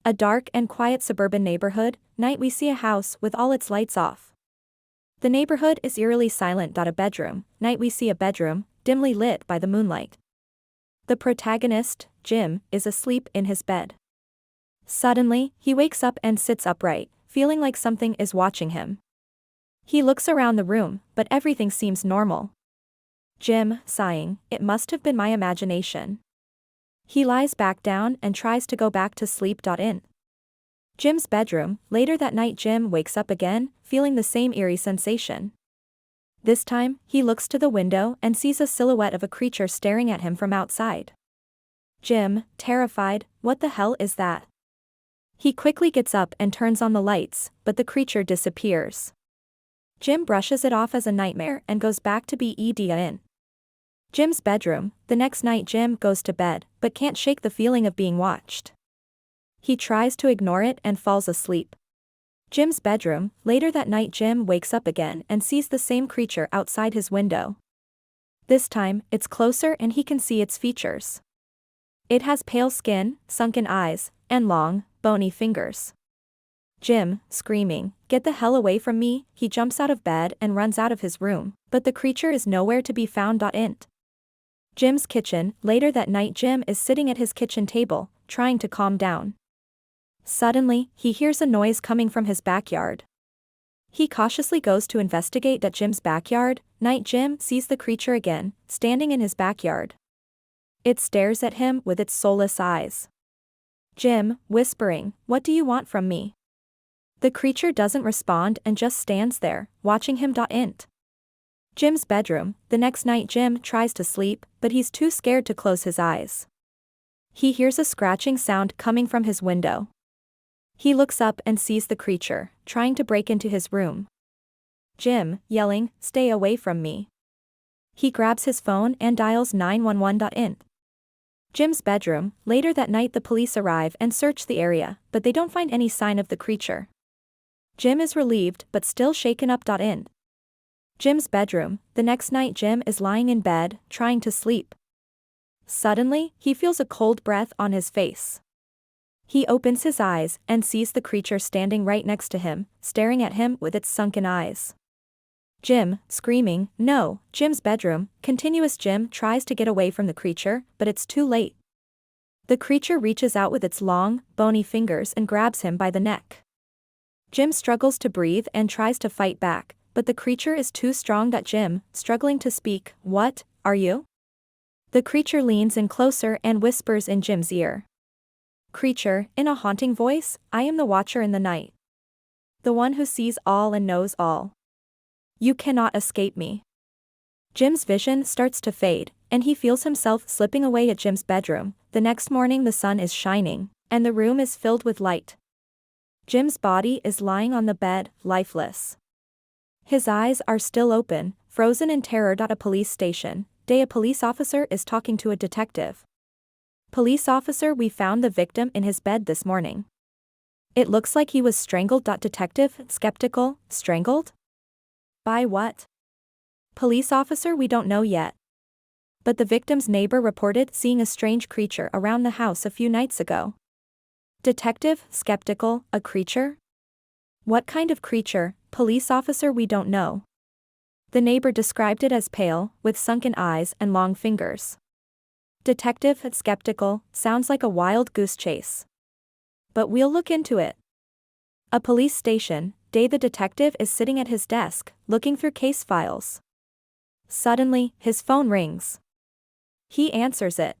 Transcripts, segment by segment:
A dark and quiet suburban neighborhood. Night we see a house with all its lights off. The neighborhood is eerily silent. A bedroom. Night we see a bedroom, dimly lit by the moonlight. The protagonist, Jim, is asleep in his bed. Suddenly, he wakes up and sits upright, feeling like something is watching him. He looks around the room, but everything seems normal. Jim, sighing, it must have been my imagination. He lies back down and tries to go back to sleep. In Jim's bedroom, later that night Jim wakes up again, feeling the same eerie sensation. This time, he looks to the window and sees a silhouette of a creature staring at him from outside. Jim, terrified, what the hell is that? He quickly gets up and turns on the lights, but the creature disappears. Jim brushes it off as a nightmare and goes back to bed. In Jim's bedroom, the next night Jim goes to bed, but can't shake the feeling of being watched. He tries to ignore it and falls asleep. Jim's bedroom, later that night Jim wakes up again and sees the same creature outside his window. This time, it's closer and he can see its features. It has pale skin, sunken eyes, and long, bony fingers. Jim, screaming, "Get the hell away from me," he jumps out of bed and runs out of his room, but the creature is nowhere to be found. In Jim's kitchen, later that night Jim is sitting at his kitchen table, trying to calm down. Suddenly, he hears a noise coming from his backyard. He cautiously goes to investigate at Jim's backyard. Night Jim sees the creature again, standing in his backyard. It stares at him with its soulless eyes. Jim, whispering, "What do you want from me?" The creature doesn't respond and just stands there, watching him. In Jim's bedroom, the next night Jim tries to sleep, but he's too scared to close his eyes. He hears a scratching sound coming from his window. He looks up and sees the creature, trying to break into his room. Jim, yelling, "Stay away from me." He grabs his phone and dials 911. In Jim's bedroom, later that night the police arrive and search the area, but they don't find any sign of the creature. Jim is relieved but still shaken up. In Jim's bedroom, the next night Jim is lying in bed, trying to sleep. Suddenly, he feels a cold breath on his face. He opens his eyes and sees the creature standing right next to him, staring at him with its sunken eyes. Jim, screaming, "No!" Jim's bedroom, continuous Jim tries to get away from the creature, but it's too late. The creature reaches out with its long, bony fingers and grabs him by the neck. Jim struggles to breathe and tries to fight back, but the creature is too strong. Jim, struggling to speak, "What are you?" The creature leans in closer and whispers in Jim's ear. Creature, in a haunting voice, "I am the watcher in the night. The one who sees all and knows all. You cannot escape me." Jim's vision starts to fade, and he feels himself slipping away at Jim's bedroom. The next morning the sun is shining, and the room is filled with light. Jim's body is lying on the bed, lifeless. His eyes are still open, frozen in terror. A police station. A police officer is talking to a detective. "Police officer, we found the victim in his bed this morning. It looks like he was strangled." Detective, skeptical, strangled? By what? "Police officer, we don't know yet. But the victim's neighbor reported seeing a strange creature around the house a few nights ago." Detective, skeptical, a creature? "What kind of creature?" "Police officer, we don't know. The neighbor described it as pale, with sunken eyes and long fingers." Detective, skeptical, sounds like a wild goose chase. "But we'll look into it." A police station. The detective is sitting at his desk, looking through case files. Suddenly, his phone rings. He answers it.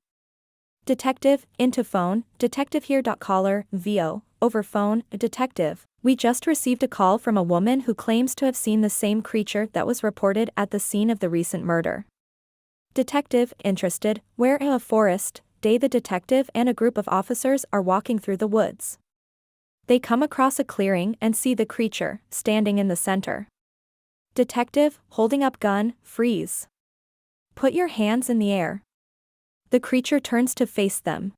Detective, into phone, detective here. Caller, VO, over phone, detective, we just received a call from a woman who claims to have seen the same creature that was reported at the scene of the recent murder. Detective, interested, where? In a forest. The detective and a group of officers are walking through the woods. They come across a clearing and see the creature, standing in the center. Detective, holding up gun, freeze. "Put your hands in the air." The creature turns to face them.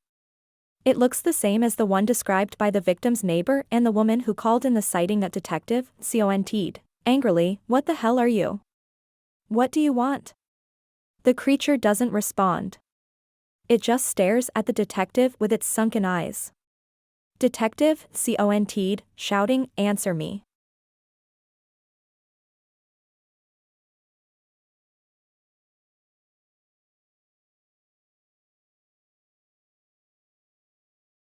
It looks the same as the one described by the victim's neighbor and the woman who called in the sighting. Detective, CONT'd, angrily, "What the hell are you? What do you want?" The creature doesn't respond. It just stares at the detective with its sunken eyes. Detective, CONT'd, shouting, answer me.